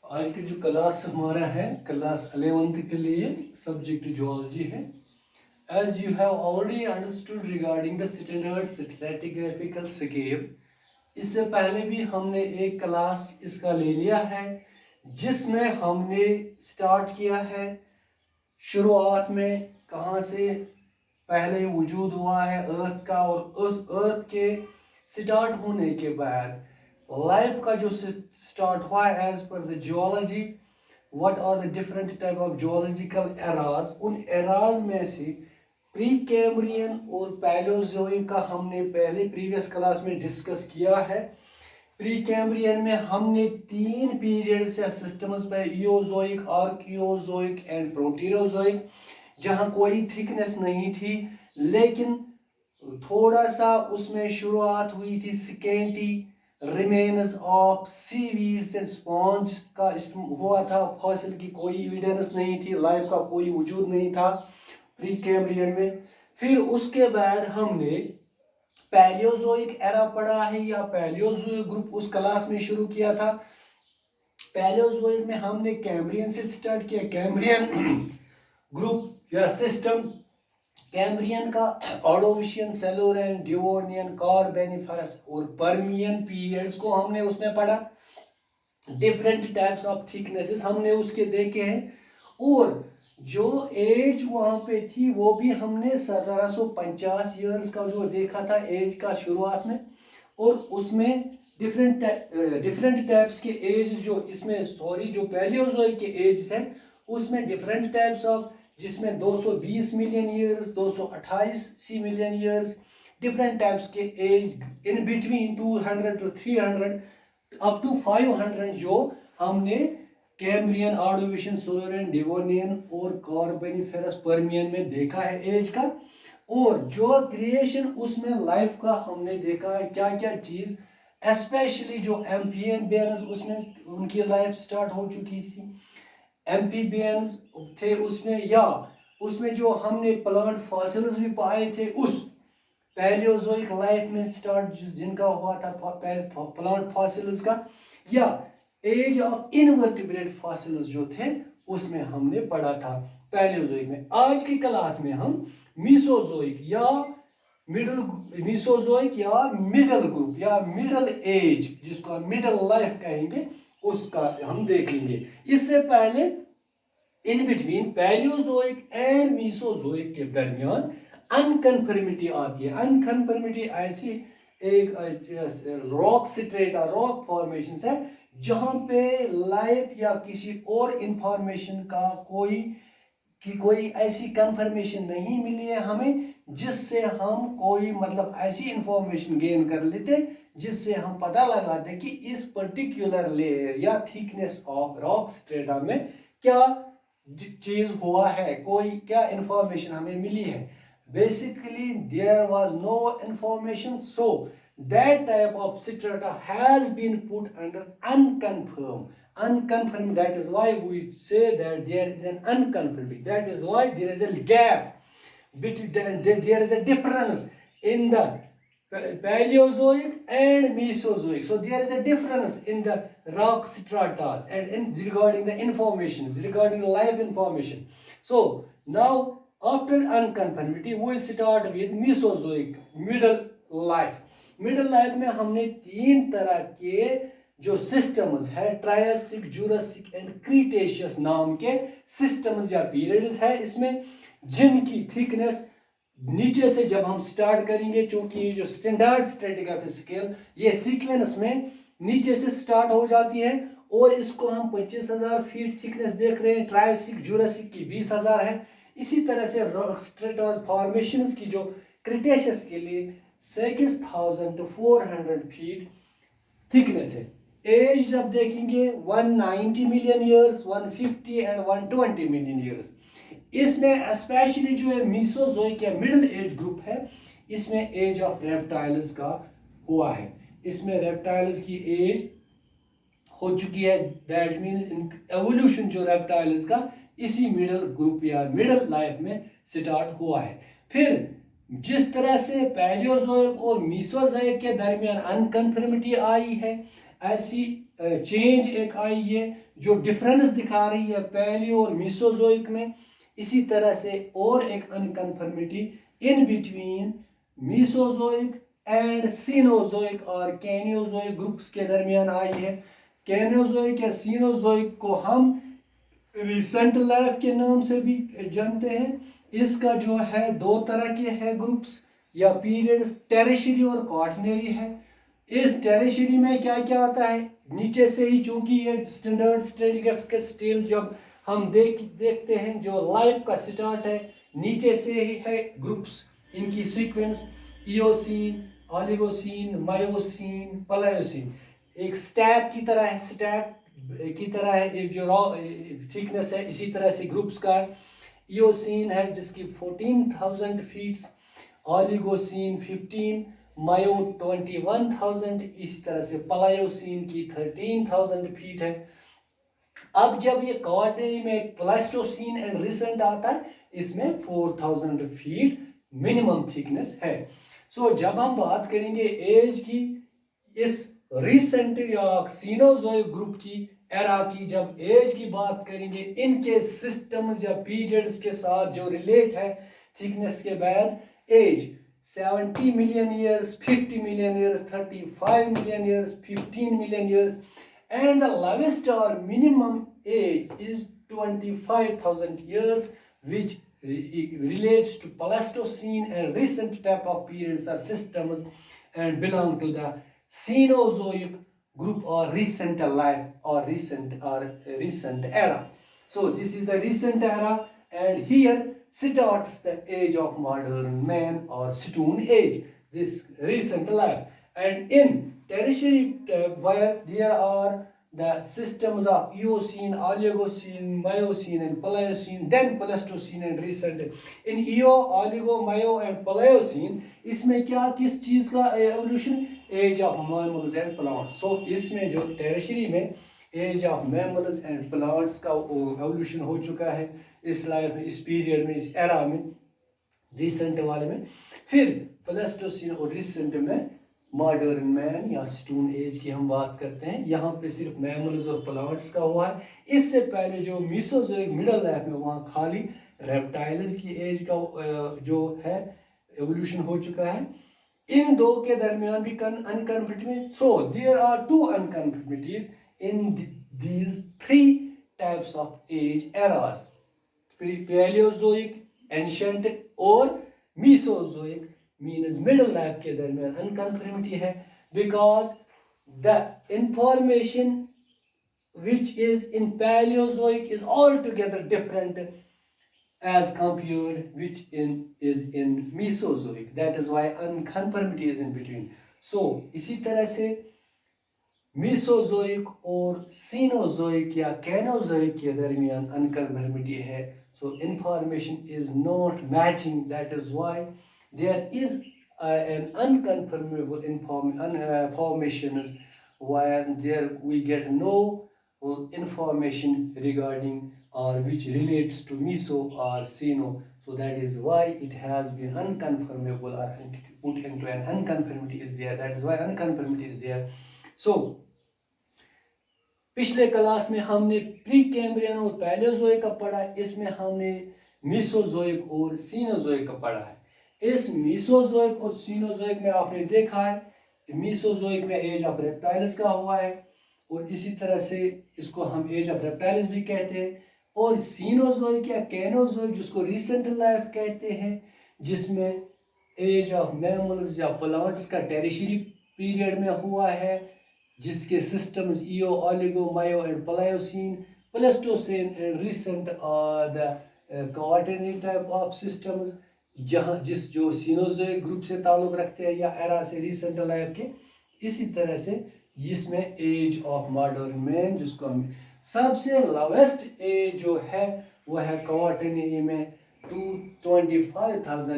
आज की जो क्लास हमारा है क्लास 11th के लिए सब्जेक्ट जियोलॉजी है। As you have already understood regarding the standard stratigraphical scale, इससे पहले भी हमने एक क्लास इसका ले लिया है जिसमें हमने स्टार्ट किया है शुरुआत में कहाँ से पहले वजूद हुआ है अर्थ का, और उस अर्थ के स्टार्ट होने के बाद लाइफ का जो स्टार्ट हुआ है as per the geology. What are the different type of geological eras, उन एराज में से प्री कैम्ब्रियन और पैलियोजोइक का हमने पहले प्रीवियस क्लास में डिस्कस किया है। प्री कैम्ब्रियन में हमने तीन पीरियड्स या सिस्टम्स पे इयोजोइक, आर्कियोजोइक एंड प्रोटीरोजोइक, जहां कोई थिकनेस नहीं थी लेकिन थोड़ा सा उसमें शुरुआत हुई थी scanty remains of seaweeds and sponge का हुआ था। फॉसिल की कोई एविडेंस नहीं थी, लाइफ का कोई वजूद नहीं था प्री कैम्ब्रियन में। फिर उसके बाद हमने पैलियोजोइक एरा पढ़ा है या पैलियोजोइक ग्रुप उस क्लास में शुरू किया था। पैलियोजोइक में हमने कैम्ब्रियन से स्टार्ट किया, कैम्ब्रियन ग्रुप या सिस्टम। कैम्ब्रियन का ऑर्डोविशियन, सेलुरियन, डिवोनियन, कार्बोनिफरस और पर्मियन पीरियड्स को हमने उसमें पढ़ा। डिफरेंट टाइप्स ऑफ थिकनेसेस हमने उसके देखे हैं, और जो एज वहां पे थी वो भी हमने 1750 ईयर्स का जो देखा था एज का शुरुआत में। और उसमें डिफरेंट टाइप्स के एज जो इसमें जो पैलियोजोइक के एज है उसमें डिफरेंट टाइप्स ऑफ, जिसमें 220 million years, 228 million years, different types के age in between 200 to 300 up to 500 जो हमने कैम्ब्रियन, ऑर्डोविशियन, सिल्वरियन, डिवोनियन और कार्बोनिफेरस पर्मियन में देखा है एज का। और जो क्रिएशन उसमें लाइफ का हमने देखा है क्या क्या चीज, स्पेशली जो एम्फिबियंस उसमें उनकी लाइफ स्टार्ट हो चुकी थी। एम्फिबियंस थे उसमें, या उसमें जो हमने प्लांट फॉसिल्स भी पाए थे उस पैलियोजोइक लाइफ में स्टार्ट जिनका हुआ था प्लांट फॉसिल्स का, या एज ऑफ इनवर्टिब्रेट फॉसिल्स जो थे उसमें हमने पढ़ा था पैलियोजोइक में। आज की क्लास में हम मीसोजोइक या मिडल ग्रुप या मिडल एज, जिसको हम मिडल लाइफ कहेंगे, उसका हम देखेंगे। इससे पहले in between Palaeozoic and Mesozoic के दरमियान अनकन्फर्मिटी आती है। अनकन्फर्मिटी ऐसी एक रॉक स्ट्रेटा, रॉक फॉर्मेशन है जहां पे लाइफ या किसी और इंफॉर्मेशन का कोई ऐसी कंफर्मेशन नहीं मिली है हमें, जिससे हम कोई मतलब ऐसी इंफॉर्मेशन गेन कर लेते जिससे हम पता लगाते कि इस पर्टिकुलर लेयर या थिकनेस ऑफ रॉक स्ट्रेटा में क्या चीज हुआ है, कोई क्या इंफॉर्मेशन हमें मिली है। Basically there was no information, so that type of strata has been put under unconfirmed. That is why we say that there is an unconfirmed, that is why there is a gap between there is a difference in the Paleozoic and Mesozoic. So there is a difference in the rock stratas and in regarding the informations, regarding life information. So now after unconformity we start with Mesozoic, middle life. Middle life में हमने तीन तरह के जो systems है, Triassic, Jurassic and Cretaceous नाम के systems या पीरियड्स है इसमें, जिनकी थिकनेस नीचे से जब हम स्टार्ट करेंगे, चूंकि ये जो स्टैंडर्ड स्ट्रैटिग्राफिक स्केल ये सीक्वेंस में नीचे से स्टार्ट हो जाती है, और इसको हम 25,000 फीट थिकनेस देख रहे हैं। ट्रायसिक, जूरासिक की 20,000 है। इसी तरह से रॉक स्ट्रेटास फॉर्मेशंस की जो क्रिटेशियस के लिए 6,000 to 400 फीट थिकनेस है। एज जब देखेंगे 190 million years, 150 and 120 million years. इसमें स्पेशली जो है मीसोजोइक या मिडिल एज ग्रुप है, इसमें एज ऑफ रेप्टाइल्स का हुआ है। इसमें रेप्टाइल्स की एज हो चुकी है, दैट मीन्स एवोल्यूशन जो रेप्टाइल्स का इसी मिडिल ग्रुप या मिडिल लाइफ में स्टार्ट हुआ है। फिर जिस तरह से पैलियोजोइक और मीसोजोइक के दरमियान अनकन्फर्मिटी आई है, ऐसी चेंज एक आई है जो डिफरेंस दिखा रही है पैलियो और मीसोजोइक में। इसी तरह से और एक unconformity in between Mesozoic and Cenozoic और कैनियोजोइक ग्रुप्स के दरमियान आई है। कैनियोजोइक या सीनोजोइक को हम रिसेंट लाइफ के नाम से भी जानते हैं। इसका जो है दो तरह के है ग्रुप्स या पीरियड्स, टेरिशरी और क्वार्टनरी है। इस टेरिशरी में क्या क्या आता है, नीचे से ही, चूंकि ये स्टैंडर्ड स्ट्रेटिग्राफिकल स्केल जब हम देखते हैं जो लाइफ का स्टार्ट है, नीचे से ही है ग्रुप्स, इनकी sequence Eocene, Oligocene, Miocene, Pliocene. एक स्टैक की तरह है, स्टैक की तरह है, एक जो थिकनेस है इसी तरह से ग्रुप्स का है। इयोसीन है जिसकी 14,000 फीट्स, ओलिगोसीन 15, मायो 21,000, इसी तरह से प्लायोसीन की 13,000 फीट है। अब जब ये क्वार्टरनरी में प्लास्टोसीन एंड रिसेंट आता है, इसमें 4,000 फीट मिनिमम थिकनेस है। सो जब हम बात करेंगे एज की, इस रिसेंट या सीनोजोइक ग्रुप की एरा की, जब एज की बात करेंगे, इनके सिस्टम्स या पीरियड्स के साथ जो रिलेट है थिकनेस के बाद, as 70 million years, 50 million years, 35 million years, 15 million years, and the lowest or minimum age is 25,000 years, which relates to Pleistocene and recent type of periods or systems and belong to the Cenozoic group or recent life or recent era. So this is the recent era, and here starts the age of modern man or stone age, this recent life. And in tertiary where there are the systems of Eocene, Oligocene, Miocene and Pliocene, then Pleistocene and recent. In Eo, Oligo, Mio and Pliocene, इसमें क्या किस चीज़ का evolution, age of mammals and plants. So इसमें जो Tertiary में age of mammals and plants का evolution हो चुका है इस लाइफ में, इस पीरियड में, इस एरा में, रिसेंट वाले में। फिर प्लेस्टोसीन और रिसेंट में मॉडर्न मैन या स्टोन एज की हम बात करते हैं। यहाँ पे सिर्फ मैमल्स और प्लांट्स का हुआ है। इससे पहले जो मीसोजोइक मिडल लाइफ में, वहाँ खाली रेप्टाइल्स की एज का जो है एवोल्यूशन हो चुका है। इन दो के दरमियान भी unconformity. So there are two unconformities in these three types of age eras, Palaeozoic, ancient और मीसोजोइक मीन्स मिडल लाइफ के दरमियान अनकन्फर्मिटी है, because the information which is in Paleozoic is altogether different as compared which is in Mesozoic. That is why unconformity is in between. So इसी तरह से Mesozoic और Cenozoic या Cainozoic के दरमियान unconformity है. So information is not matching. That is why there is an unconfirmable formations where there we get no information regarding or which relates to Meso or Ceno. So that is why it has been unconfirmable or put into an unconfirmity is there. That is why unconfirmity is there. So पिछले class में हमने pre Cambrian और Palaeozoic का पढ़ा, इसमें हमने Mesozoic और Cenozoic का पढ़ा है। इस मीसोजोइक और सीनोजोइक में आपने देखा है, मीसोजोइक में एज ऑफ रेप्टाइल्स का हुआ है, और इसी तरह से इसको हम एज ऑफ रेप्टाइल्स भी कहते हैं। और सीनोजोइक या कैनोजोइक जिसको रिसेंट लाइफ कहते हैं, जिसमें एज ऑफ मैमल्स या प्लांट्स का टेरिशरी पीरियड में हुआ है, जिसके systems Eo, Oligo, Mio and Pliocene, Pleistocene and recent are the quaternary type of systems, जहाँ जो सीनोजोइक ग्रुप से ताल्लुक रखते हैं या एरा से रिसेंट लाइफ के। इसी तरह से इसमें एज ऑफ मॉडर्न मैन, जिसको हम सबसे लोवेस्ट एज जो है वो है क्वार्टरनरी में 225,000